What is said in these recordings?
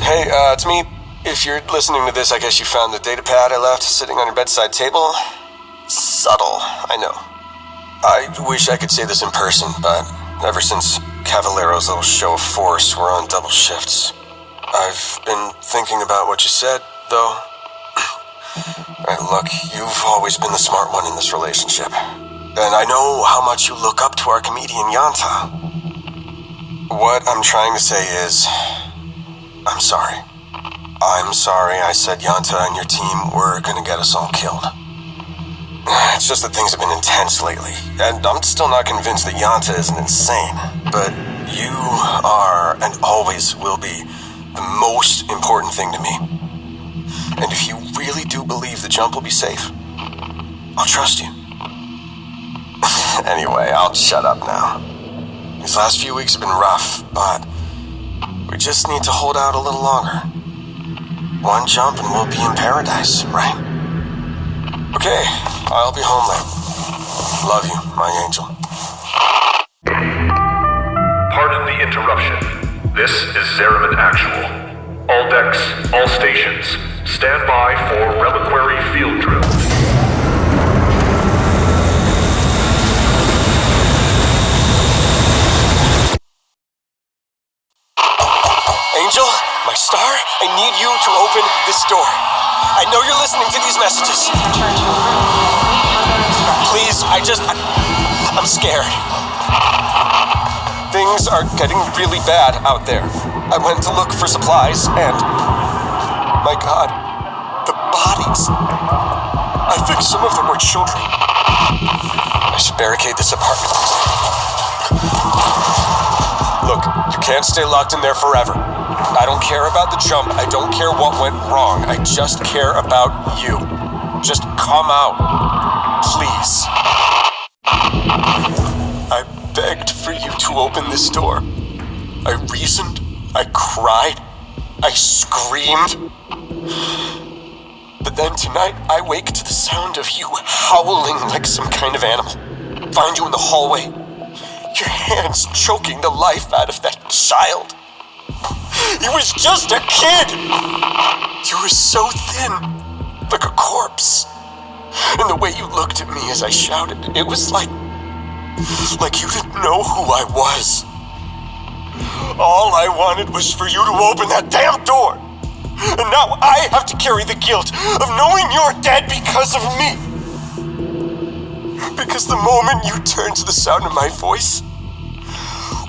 Hey, it's me. If you're listening to this, I guess you found the data pad I left sitting on your bedside table. Subtle, I know. I wish I could say this in person, but ever since Cavaliero's little show of force, we're on double shifts. I've been thinking about what you said, though. Right, look, you've always been the smart one in this relationship. And I know how much you look up to our comedian Yanta. What I'm trying to say is, I'm sorry. I'm sorry I said Yanta and your team were gonna get us all killed. It's just that things have been intense lately, and I'm still not convinced that Yanta isn't insane. But you are, and always will be, the most important thing to me. And if you really do believe the jump will be safe, I'll trust you. Anyway, I'll shut up now. These last few weeks have been rough, but we just need to hold out a little longer. One jump and we'll be in paradise, right? Okay, I'll be home then. Love you, my angel. Pardon the interruption. This is Zariman Actual. All decks, all stations, stand by for reliquary field drill. Angel, my star, I need you to open this door. I know you're listening to these messages. Please, I'm scared. Things are getting really bad out there. I went to look for supplies and, my God, the bodies. I think some of them were children. I should barricade this apartment. Look, you can't stay locked in there forever. I don't care about the jump. I don't care what went wrong. I just care about you. Just come out. Please. I begged for you to open this door. I reasoned. I cried. I screamed. But then tonight, I wake to the sound of you howling like some kind of animal. Find you in the hallway. Your hands choking the life out of that child. He was just a kid! You were so thin, like a corpse. And the way you looked at me as I shouted, it was like you didn't know who I was. All I wanted was for you to open that damn door. And now I have to carry the guilt of knowing you're dead because of me. Because the moment you turned to the sound of my voice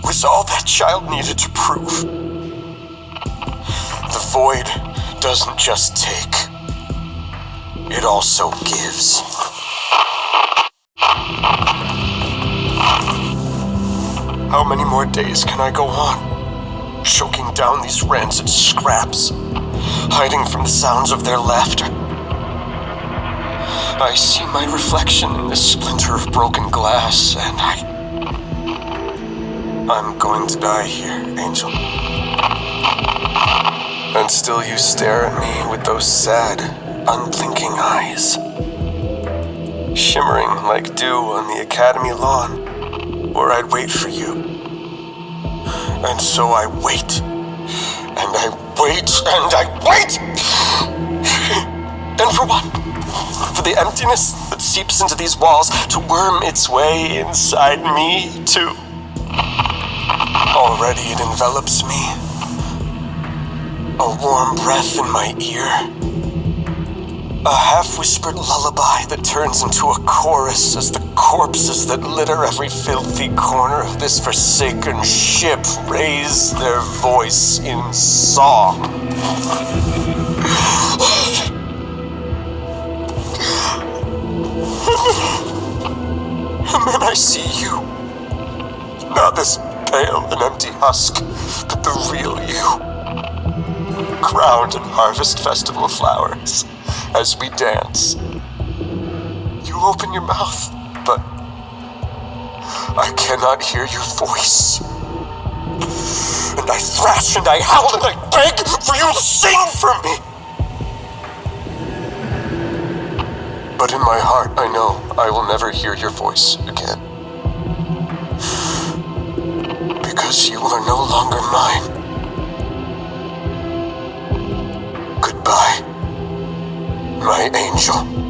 was all that child needed to prove. The void doesn't just take, it also gives. How many more days can I go on? Choking down these rancid scraps, hiding from the sounds of their laughter. I see my reflection in this splinter of broken glass, and I'm going to die here, Angel. And still you stare at me with those sad, unblinking eyes. Shimmering like dew on the academy lawn, where I'd wait for you. And so I wait, and I wait, and I wait! And for what? For the emptiness that seeps into these walls to worm its way inside me, too. Already it envelops me. A warm breath in my ear. A half-whispered lullaby that turns into a chorus as the corpses that litter every filthy corner of this forsaken ship raise their voice in song. And then I see you. Not this pale and empty husk, but the real you. Crowned in Harvest Festival flowers as we dance. You open your mouth, but I cannot hear your voice. And I thrash and I howl and I beg for you to sing for me. But in my heart, I know I will never hear your voice again. Because you are no longer mine. Goodbye, my angel.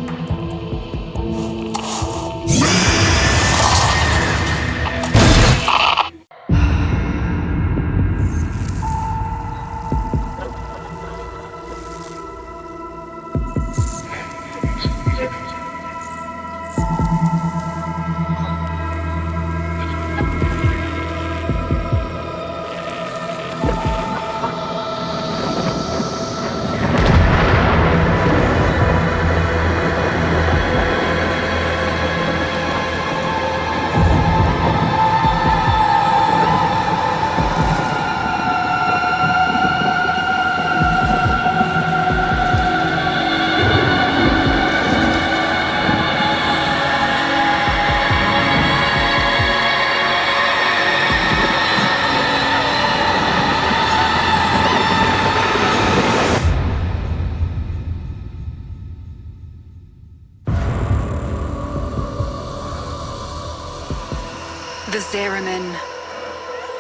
The Zariman.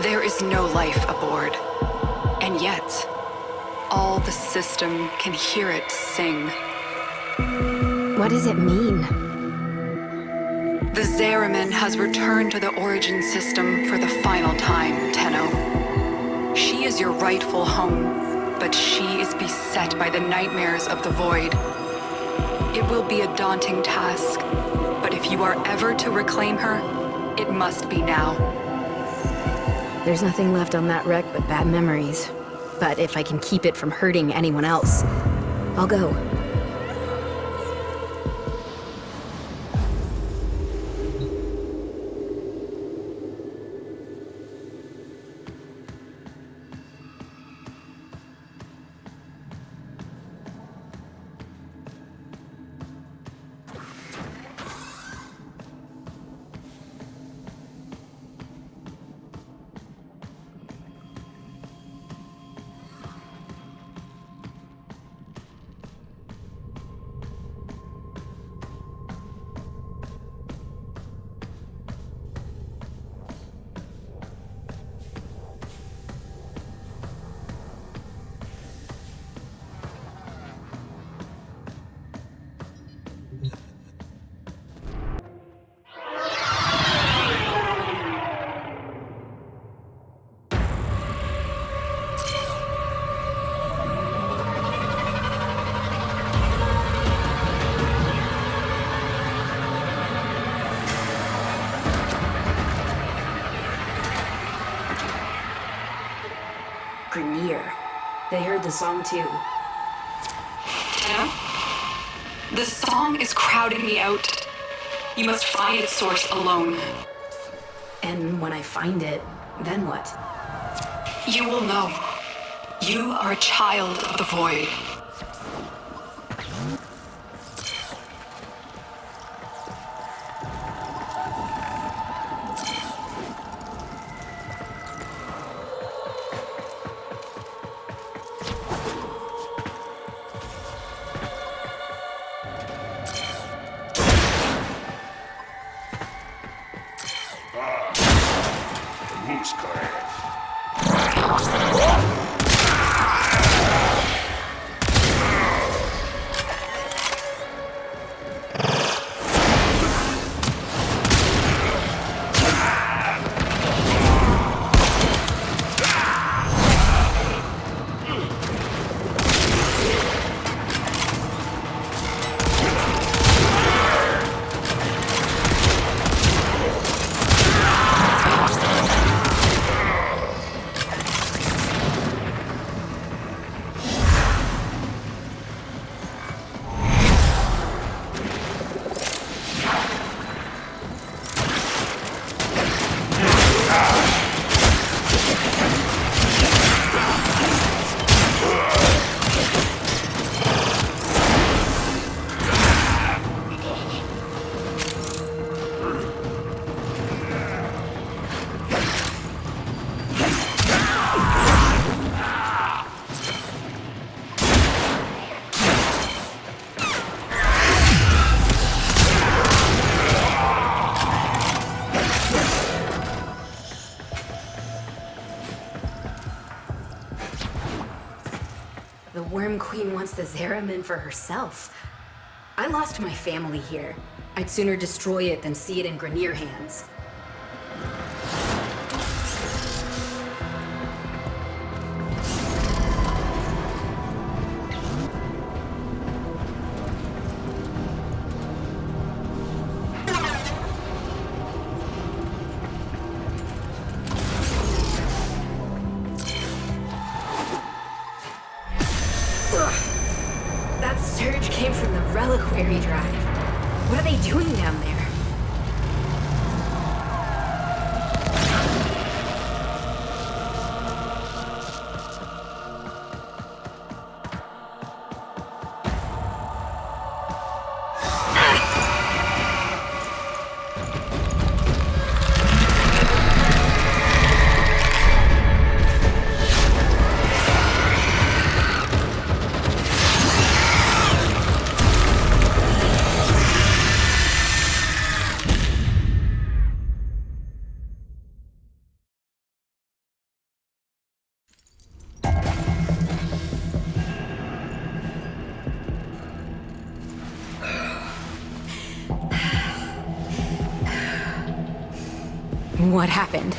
There is no life aboard. And yet, all the system can hear it sing. What does it mean? The Zariman has returned to the Origin system for the final time, Tenno. She is your rightful home, but she is beset by the nightmares of the Void. It will be a daunting task, but if you are ever to reclaim her, it must be now. There's nothing left on that wreck but bad memories. But if I can keep it from hurting anyone else, I'll go. Grineer. They heard the song too. Tenno? The song is crowding me out. You must find its source alone. And when I find it, then what? You will know. You are a child of the Void. Worm Queen wants the Zeramin for herself. I lost my family here. I'd sooner destroy it than see it in Grineer hands. That surge came from the Reliquary Drive. What are they doing down there? What happened?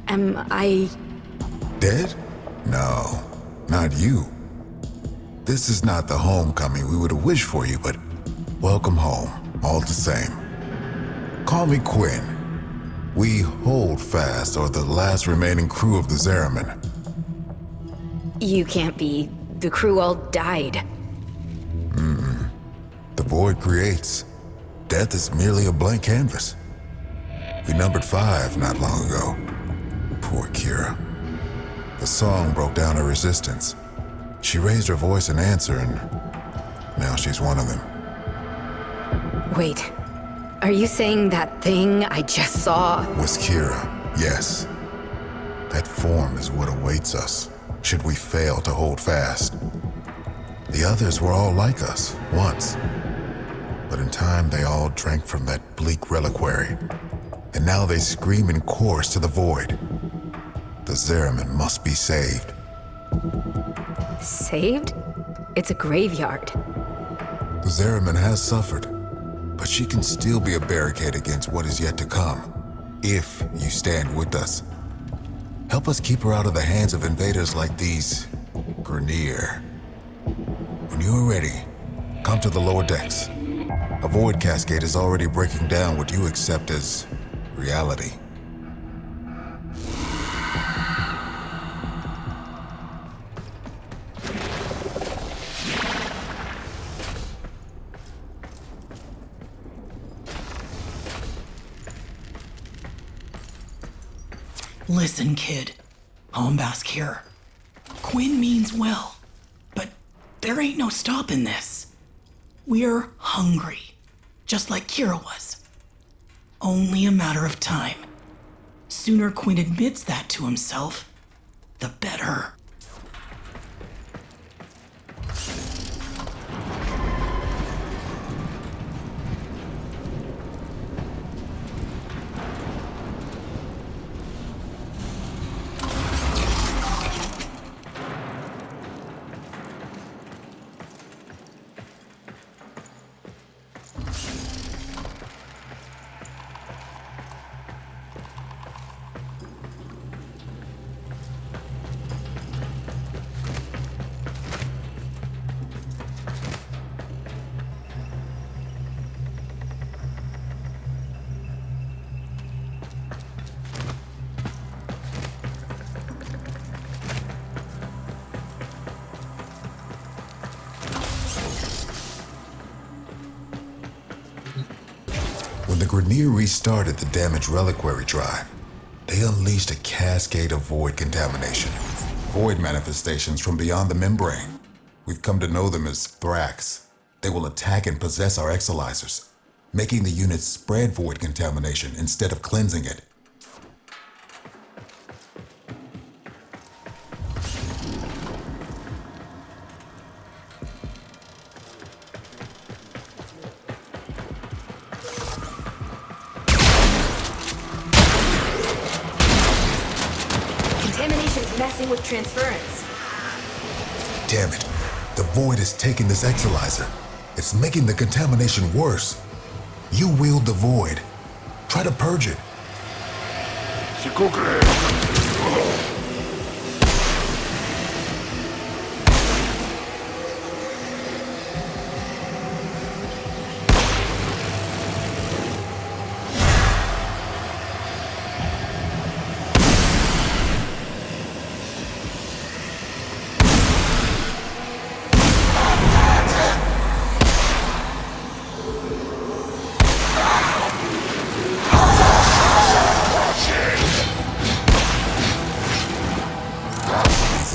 Am I... Dead? No, not you. This is not the homecoming we would have wished for you, but welcome home, all the same. Call me Quinn. We hold fast are the last remaining crew of the Zeramin. You can't be. The crew all died. The void creates. Death is merely a blank canvas. We numbered 5 not long ago. Poor Kira. The song broke down her resistance. She raised her voice in answer, and now she's one of them. Wait. Are you saying that thing I just saw? Was Kira, yes. That form is what awaits us, should we fail to hold fast. The others were all like us, once. But in time, they all drank from that bleak reliquary. And now they scream in chorus to the void. The Zeramin must be saved. Saved? It's a graveyard. The Zeramin has suffered, but she can still be a barricade against what is yet to come, if you stand with us. Help us keep her out of the hands of invaders like these Grineer. When you are ready, come to the lower decks. A void cascade is already breaking down what you accept as reality. Listen, kid. Hombask here. Quinn means well, but there ain't no stopping this. We're hungry, just like Kira was. Only a matter of time. Sooner Quinn admits that to himself, the better. When the Grineer restarted the damaged reliquary drive, they unleashed a cascade of void contamination. Void manifestations from beyond the membrane. We've come to know them as Thrax. They will attack and possess our exolizers, making the units spread void contamination instead of cleansing it. Contamination's messing with transference. Damn it. Void is taking this exolyzer. It's making the contamination worse. You wield the Void. Try to purge it.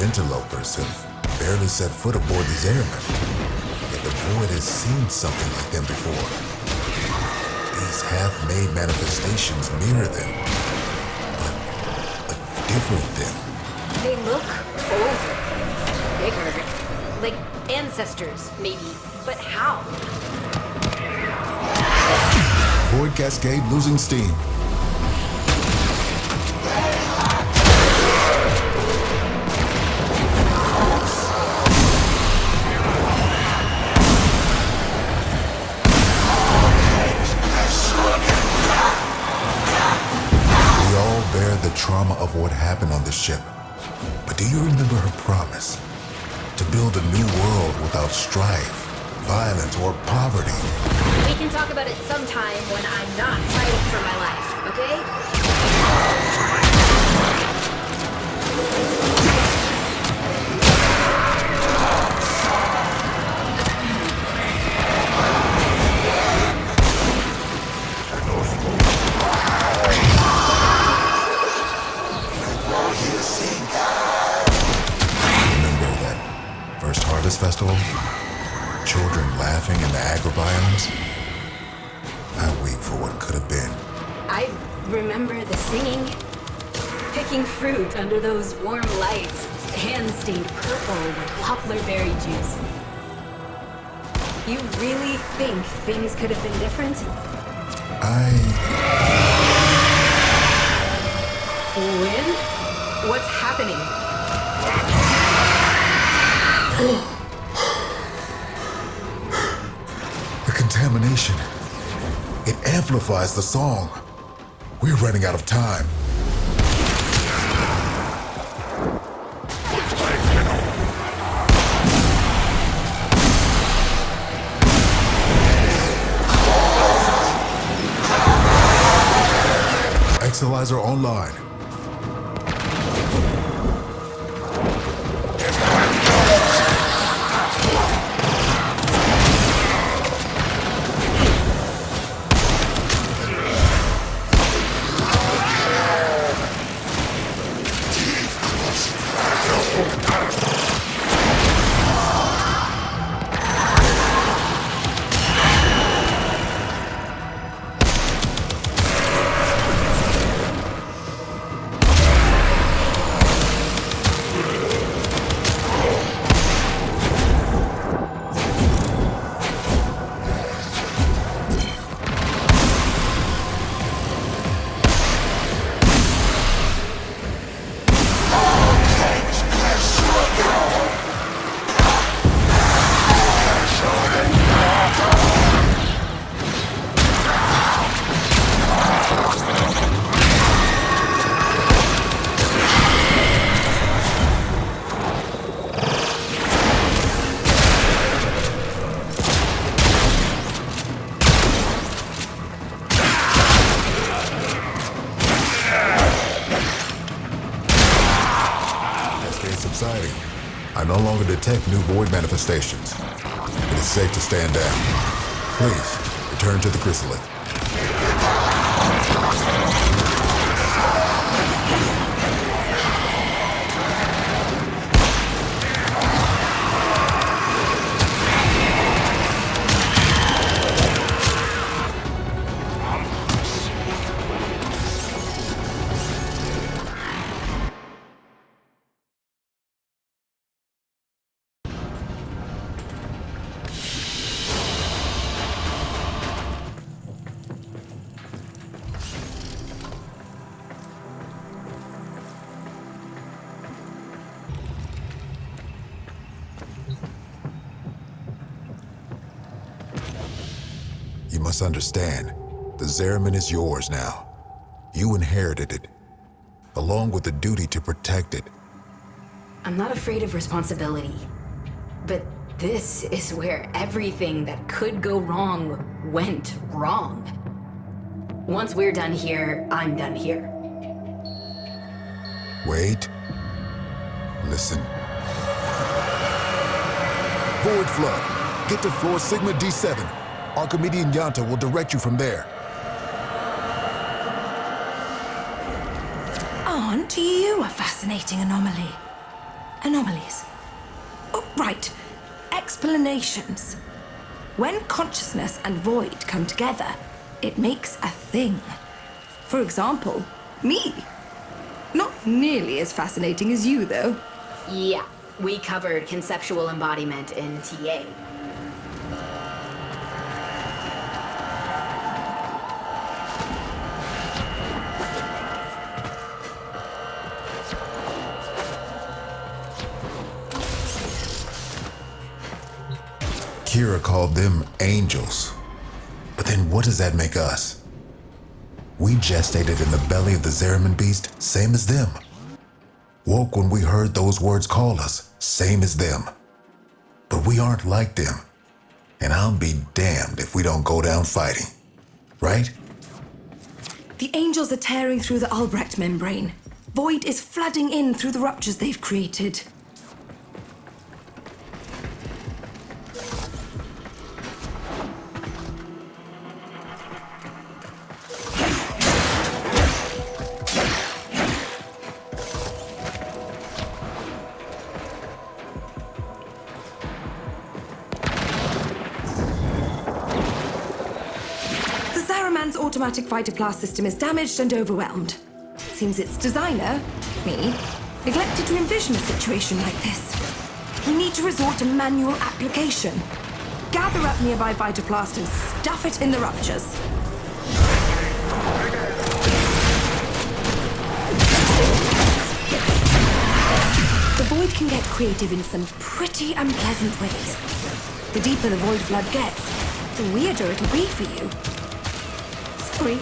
Interlopers have barely set foot aboard the Zariman, yet the Void has seen something like them before. These half-made manifestations mirror them, but different them. They look older, bigger, like ancestors, maybe. But how? Void Cascade losing steam. The trauma of what happened on this ship. But do you remember her promise? To build a new world without strife, violence, or poverty. We can talk about it sometime when I'm not fighting for my life, okay? Festival, children laughing in the agrobiomes. I wait for what could have been. I remember the singing, picking fruit under those warm lights, hands stained purple with poplar berry juice. You really think things could have been different? When? What's happening? Contamination. It amplifies the song. We're running out of time. Exolyzer online. I no longer detect new Void manifestations. It is safe to stand down. Please, return to the chrysalid. You must understand, the Zariman is yours now. You inherited it, along with the duty to protect it. I'm not afraid of responsibility. But this is where everything that could go wrong went wrong. Once we're done here, I'm done here. Wait. Listen. Void Flood. Get to floor Sigma D7. Archimedean Yanta will direct you from there. Aren't you a fascinating anomaly? Anomalies. Oh, right. Explanations. When consciousness and void come together, it makes a thing. For example, me. Not nearly as fascinating as you, though. Yeah, we covered conceptual embodiment in TA. Kira called them angels. But then what does that make us? We gestated in the belly of the Zariman beast, same as them. Woke when we heard those words call us, same as them. But we aren't like them. And I'll be damned if we don't go down fighting. Right? The angels are tearing through the Albrecht membrane. Void is flooding in through the ruptures they've created. Automatic fighter blast system is damaged and overwhelmed. Seems its designer, me, neglected to envision a situation like this. We need to resort to manual application. Gather up nearby fighter blast and stuff it in the ruptures. The void can get creative in some pretty unpleasant ways. The deeper the void flood gets, the weirder it'll be for you. Sorry.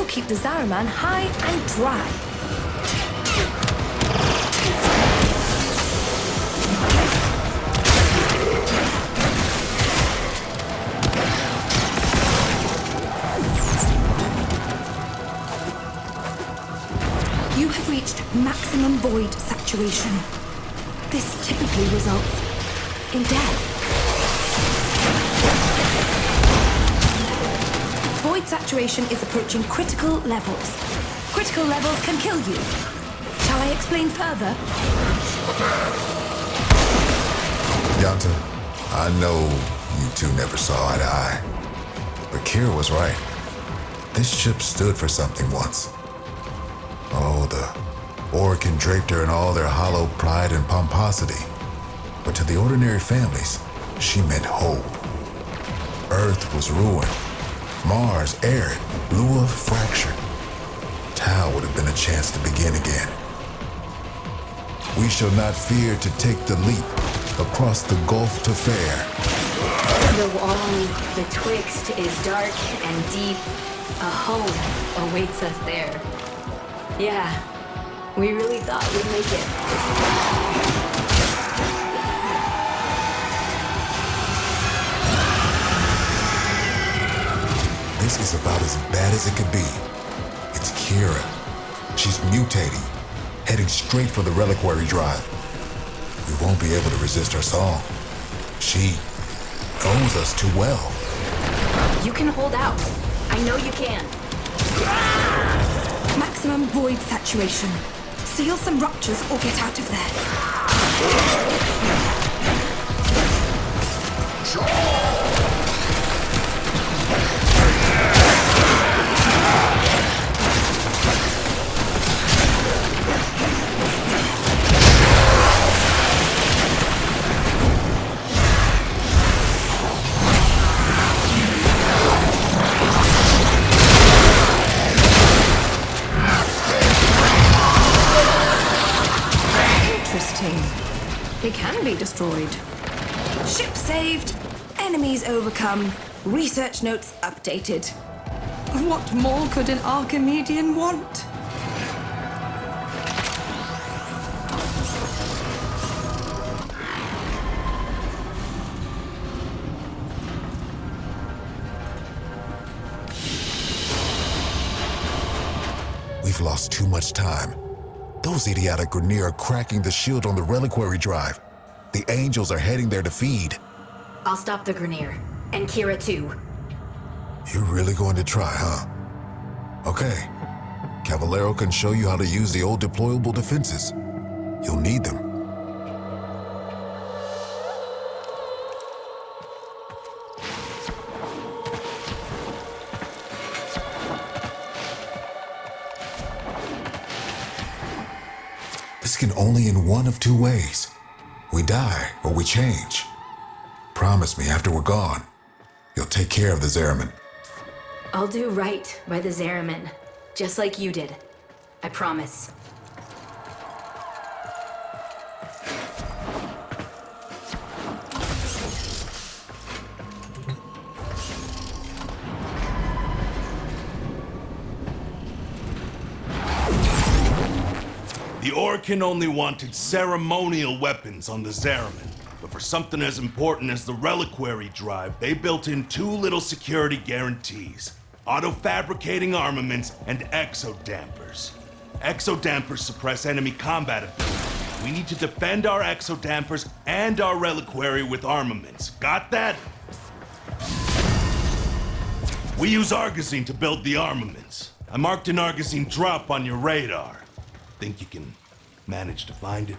Keep the Zariman high and dry. You have reached maximum void saturation. This typically results in death. Void saturation is approaching critical levels. Critical levels can kill you. Shall I explain further? Yanta, I know you two never saw eye to eye. But Kira was right. This ship stood for something once. Oh, the Orokin draped her in all their hollow pride and pomposity. But to the ordinary families, she meant hope. Earth was ruined. Mars arid, Lua fractured. Tau would have been a chance to begin again. We shall not fear to take the leap across the gulf to fair. The wall betwixt is dark and deep. A home awaits us there. Yeah, We really thought we'd make it. This is about as bad as it could be. It's Kira. She's mutating, heading straight for the reliquary drive. We won't be able to resist her song. She owns us too well. You can hold out. I know you can. Maximum void saturation. Seal some ruptures or get out of there. Interesting. They can be destroyed. Ship saved. Enemies overcome. Research notes updated. What more could an Archimedean want? We've lost too much time. Those idiotic Grineer are cracking the shield on the reliquary drive. The Angels are heading there to feed. I'll stop the Grineer. And Kira too. You're really going to try, huh? Okay. Caballero can show you how to use the old deployable defenses. You'll need them. This can only end one of two ways. We die or we change. Promise me after we're gone, you'll take care of the Zariman. I'll do right by the Zariman, just like you did. I promise. The Orokin only wanted ceremonial weapons on the Zariman, but for something as important as the reliquary drive, they built in two little security guarantees: auto-fabricating armaments and exodampers. Exodampers suppress enemy combat ability. We need to defend our exodampers and our reliquary with armaments. Got that? We use Argosine to build the armaments. I marked an Argosine drop on your radar. Think you can manage to find it?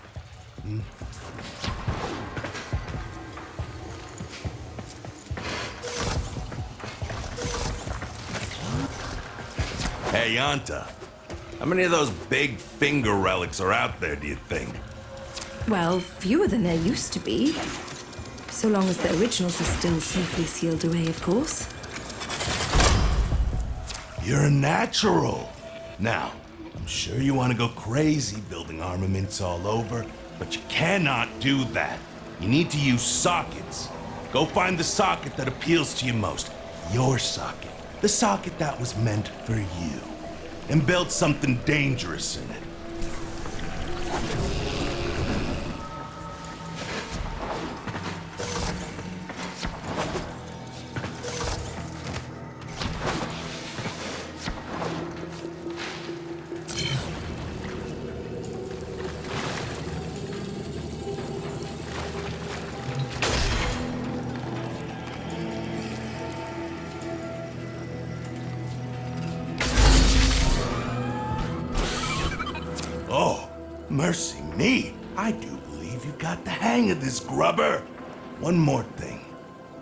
Hey, Yanta. How many of those big finger relics are out there, do you think? Well, fewer than there used to be. So long as the originals are still safely sealed away, of course. You're a natural. Now, I'm sure you want to go crazy building armaments all over, but you cannot do that. You need to use sockets. Go find the socket that appeals to you most. Your socket. The socket that was meant for you. And build something dangerous in it. Oh, mercy me. I do believe you've got the hang of this, grubber. One more thing.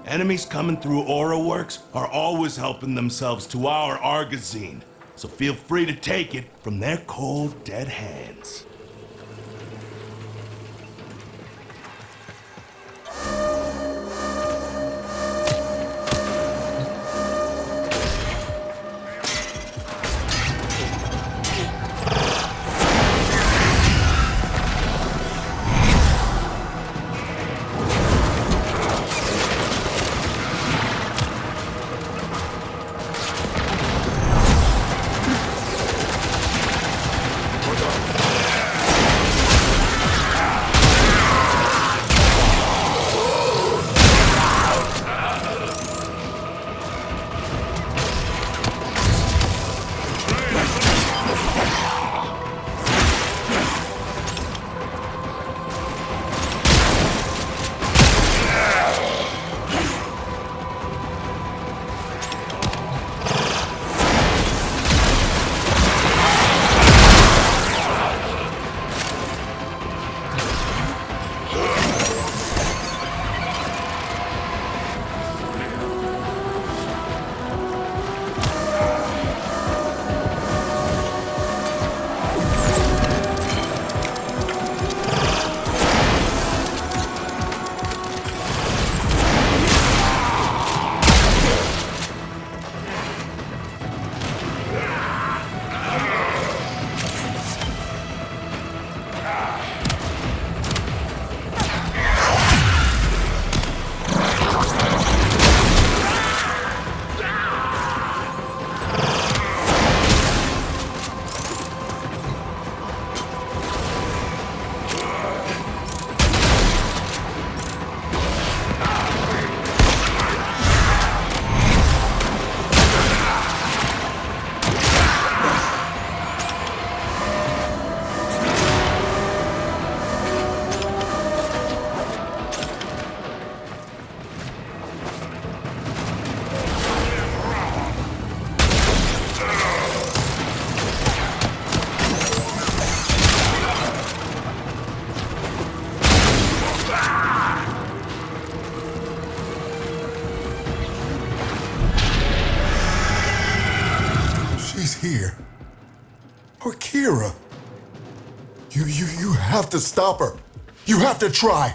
Enemies coming through Aura Works are always helping themselves to our Argosine, so feel free to take it from their cold, dead hands. Kira! You have to stop her! You have to try!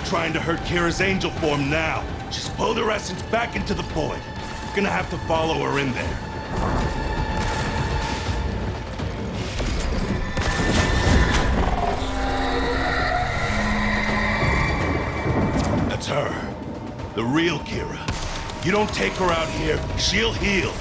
Trying to hurt Kira's angel form now. Just pull her essence back into the void. You're gonna have to follow her in there. That's her. The real Kira. You don't take her out here, she'll heal.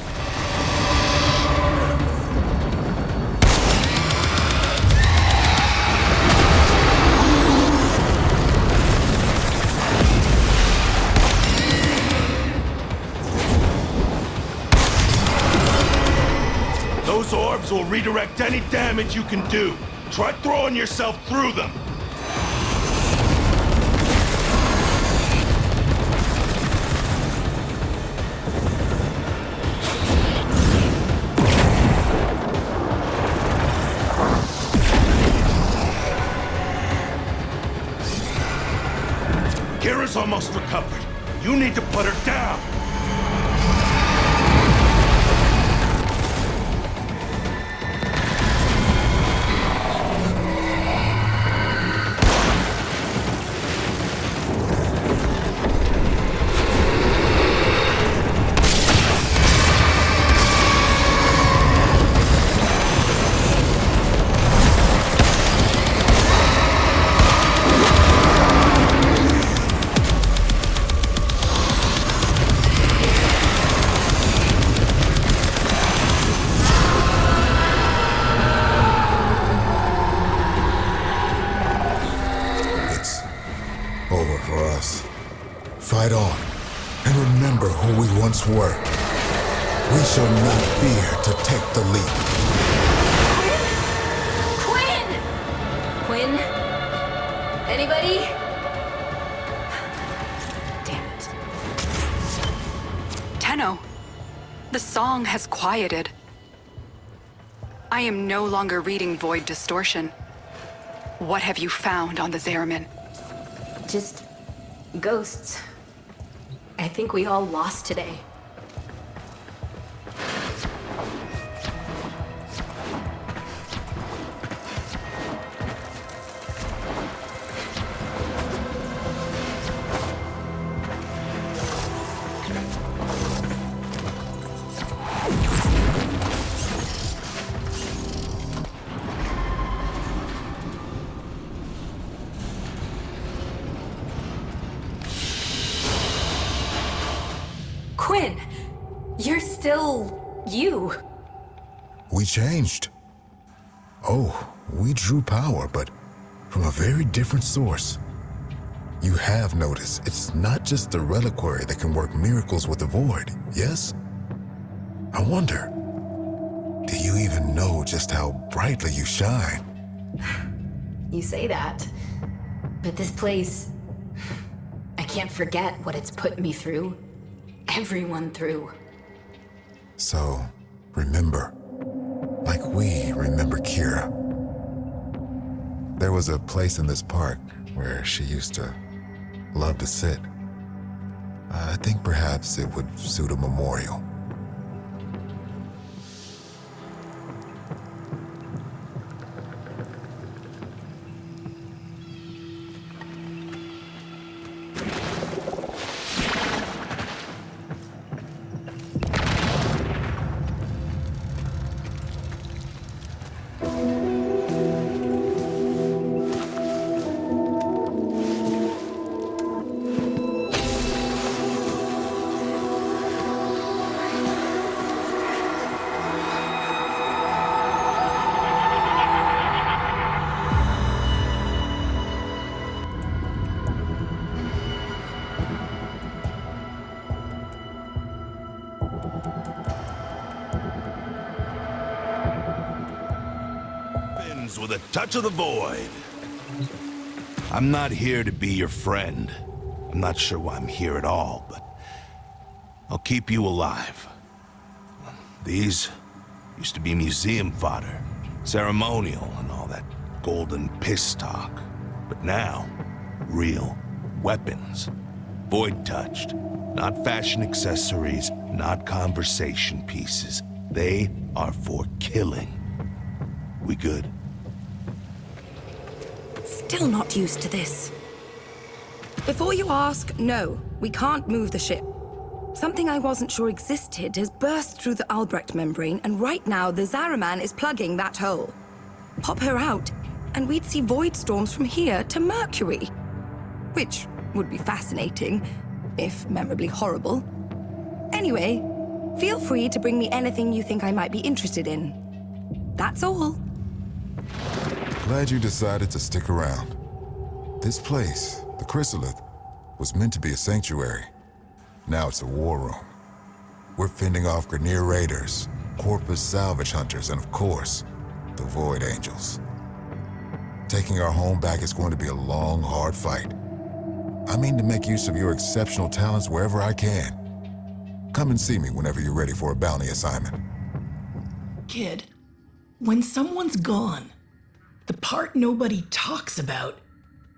Those orbs will redirect any damage you can do. Try throwing yourself through them. Kira's almost recovered. You need to put her down. Fight on, and remember who we once were. We shall not fear to take the leap. Quinn! Quinn? Anybody? Damn it. Tenno, the song has quieted. I am no longer reading Void Distortion. What have you found on the Zariman? Just ghosts. I think we all lost today. Quinn, you're still you. We changed. Oh, we drew power, but from a very different source. You have noticed it's not just the reliquary that can work miracles with the void, yes? I wonder, do you even know just how brightly you shine? You say that, but this place, I can't forget what it's put me through. Everyone through. So, remember, like we remember Kira. There was a place in this park where she used to love to sit. I think perhaps it would suit a memorial. comes with a touch of the void. I'm not here to be your friend. I'm not sure why I'm here at all, but I'll keep you alive. These used to be museum fodder, ceremonial and all that golden piss talk. But now, real weapons. Void touched. Not fashion accessories, not conversation pieces. They are for killing. We good? Still not used to this. Before you ask, no, we can't move the ship. Something I wasn't sure existed has burst through the Albrecht membrane, and right now the Zariman is plugging that hole. Pop her out, and we'd see void storms from here to Mercury. Which would be fascinating, if memorably horrible. Anyway, feel free to bring me anything you think I might be interested in. That's all. Glad you decided to stick around. This place, the Chrysalith, was meant to be a sanctuary. Now it's a war room. We're fending off Grineer raiders, Corpus salvage hunters, and of course, the Void Angels. Taking our home back is going to be a long, hard fight. I mean to make use of your exceptional talents wherever I can. Come and see me whenever you're ready for a bounty assignment. Kid, when someone's gone, the part nobody talks about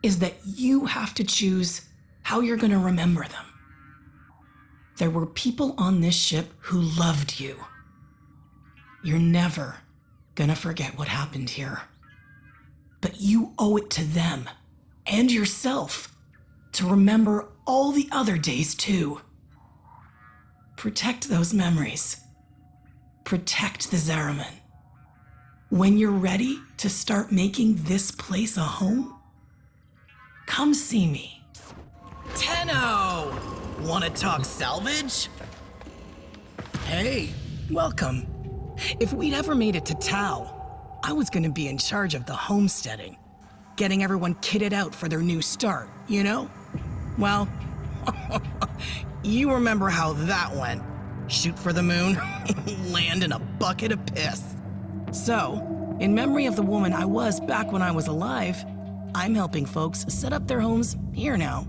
is that you have to choose how you're gonna remember them. There were people on this ship who loved you. You're never gonna forget what happened here. But you owe it to them and yourself to remember all the other days too. Protect those memories. Protect the Zariman. When you're ready to start making this place a home, come see me. Tenno! Wanna talk salvage? Hey, welcome. If we'd ever made it to Tau, I was gonna be in charge of the homesteading, getting everyone kitted out for their new start, you know? Well, you remember how that went. Shoot for the moon, land in a bucket of piss. So, in memory of the woman I was back when I was alive, I'm helping folks set up their homes here now.